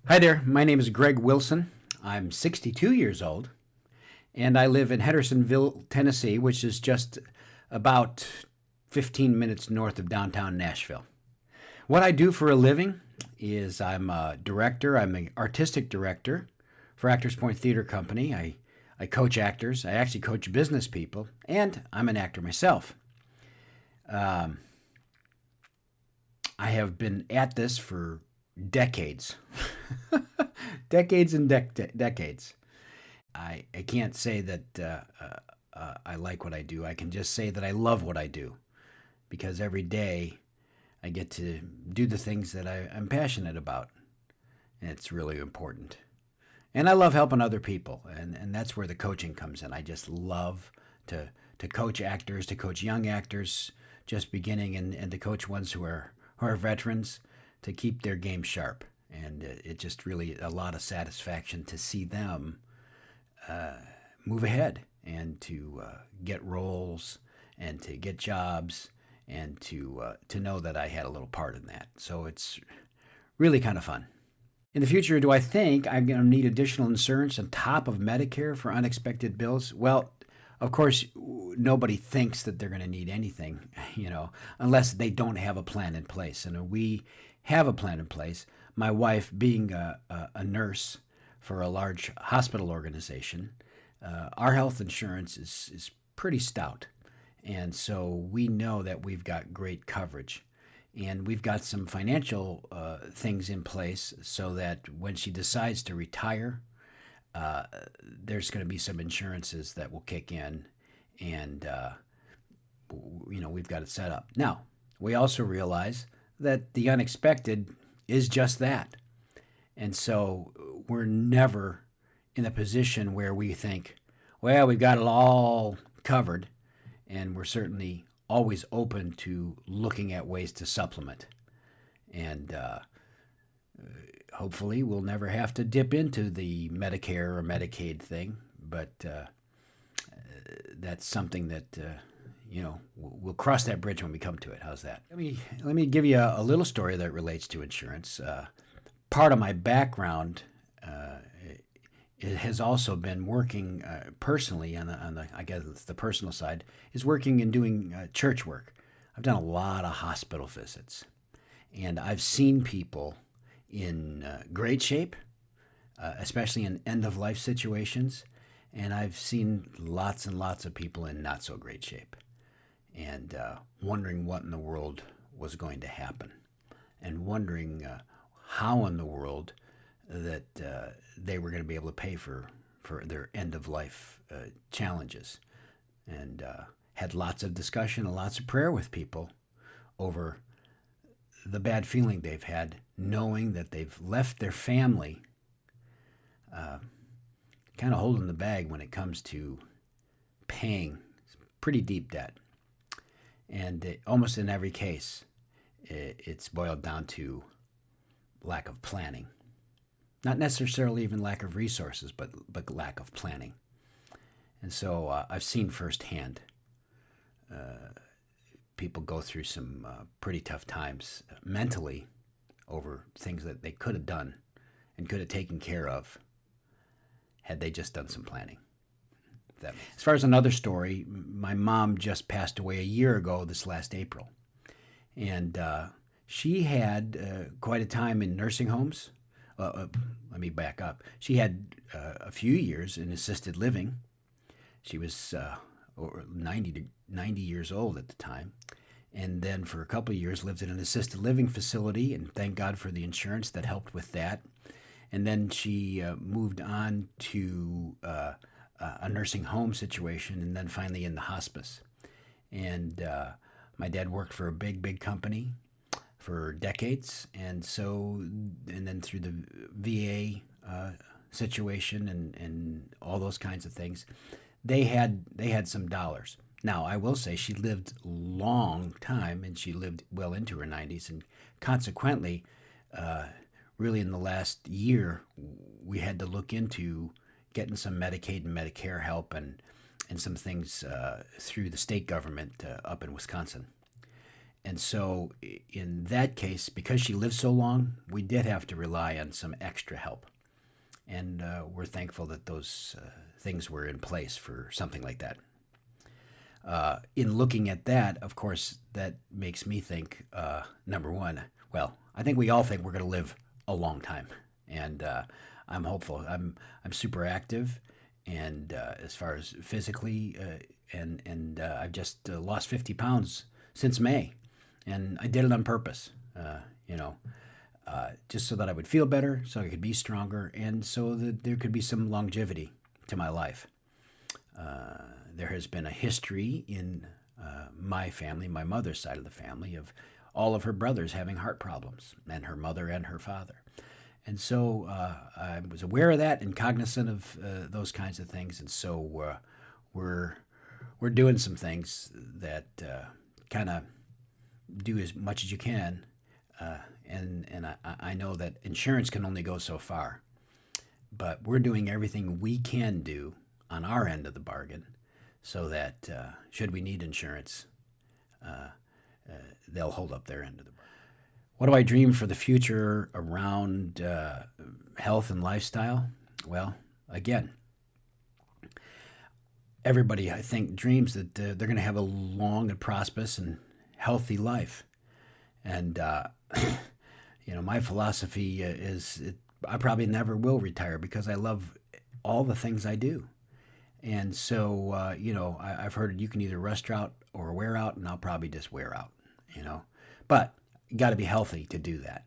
Hi there, my name is Greg Wilson. I'm 62 years old, and I live in Hendersonville, Tennessee, which is just about 15 minutes north of downtown Nashville. What I do for a living is I'm a director, I'm an artistic director for Actors Point Theater Company. I coach actors, I actually coach business people, and I'm an actor myself. Um, I have been at this for decades, decades and decades. I can't say that I like what I do. I can just say that I love what I do because every day I get to do the things that I'm passionate about. And it's really important. And I love helping other people. And that's where the coaching comes in. I just love to coach actors, to coach young actors just beginning, and to coach ones who are veterans to keep their game sharp. And it just really a lot of satisfaction to see them uh, move ahead and to get roles and to get jobs and to know that I had a little part in that. So it's really kind of fun. In the future, do I think I'm going to need additional insurance on top of Medicare for unexpected bills? Well, of course, nobody thinks that they're going to need anything, unless they don't have a plan in place. And we have a plan in place. My wife, being a nurse for a large hospital organization, our health insurance is pretty stout. And so we know that we've got great coverage. And we've got some financial things in place so that when she decides to retire, uh, there's going to be some insurances that will kick in, and we've got it set up. Now, we also realize that the unexpected is just that, and so we're never in a position where we think, well, we've got it all covered, and we're certainly always open to looking at ways to supplement. And hopefully, we'll never have to dip into the Medicare or Medicaid thing, but that's something that we'll cross that bridge when we come to it. How's that? Let me give you a little story that relates to insurance. Part of my background it has also been working personally on the I guess it's the personal side is working and doing church work. I've done a lot of hospital visits, and I've seen people in great shape, especially in end of life situations, and I've seen lots and lots of people in not so great shape, and wondering what in the world was going to happen, and wondering how in the world that they were going to be able to pay for their end of life challenges, and had lots of discussion and lots of prayer with people over the bad feeling they've had knowing that they've left their family uh, kind of holding the bag when it comes to paying pretty deep debt. And almost in every case, it's boiled down to lack of planning. Not necessarily even lack of resources, but lack of planning. And so I've seen firsthand people go through some pretty tough times mentally over things that they could have done and could have taken care of had they just done some planning. As far as another story, my mom just passed away a year ago this last April. And she had quite a time in nursing homes. Let me back up. She had a few years in assisted living. She was 90 years old at the time. And then for a couple of years lived in an assisted living facility, and thank God for the insurance that helped with that. And then she moved on to a nursing home situation, and then finally in the hospice. And my dad worked for a big company for decades, and then through the VA situation and all those kinds of things, they had some dollars. Now, I will say she lived a long time, and she lived well into her 90s, and consequently, really in the last year, we had to look into getting some Medicaid and Medicare help and some things through the state government up in Wisconsin. And so, in that case, because she lived so long, we did have to rely on some extra help. And we're thankful that those things were in place for something like that. In looking at that, of course, that makes me think number one, well, I think we all think we're going to live a long time. And I'm hopeful. I'm super active, and as far as physically, and I've just lost 50 pounds since May, and I did it on purpose. You know, just so that I would feel better, so I could be stronger, and so that there could be some longevity to my life. There has been a history in my family, my mother's side of the family, of all of her brothers having heart problems, and her mother and her father. And so I was aware of that and cognizant of those kinds of things. And so we're doing some things that kind of do as much as you can. And I know that insurance can only go so far, but we're doing everything we can do on our end of the bargain, so that should we need insurance, they'll hold up their end of the bargain. What do I dream for the future around health and lifestyle? Well, again, everybody, I think, dreams that they're going to have a long and prosperous and healthy life. And, my philosophy I probably never will retire because I love all the things I do. And so, I've heard you can either rust out or wear out, and I'll probably just wear out. But you got to be healthy to do that.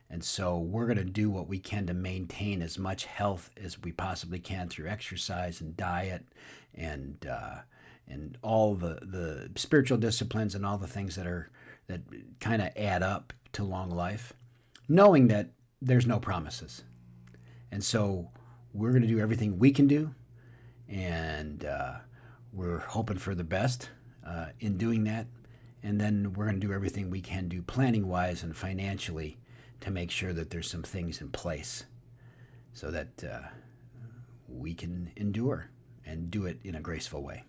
And so we're going to do what we can to maintain as much health as we possibly can through exercise and diet and all the spiritual disciplines and all the things that kind of add up to long life, knowing that there's no promises. And so we're going to do everything we can do, and we're hoping for the best in doing that. And then we're going to do everything we can do planning-wise and financially to make sure that there's some things in place so that we can endure and do it in a graceful way.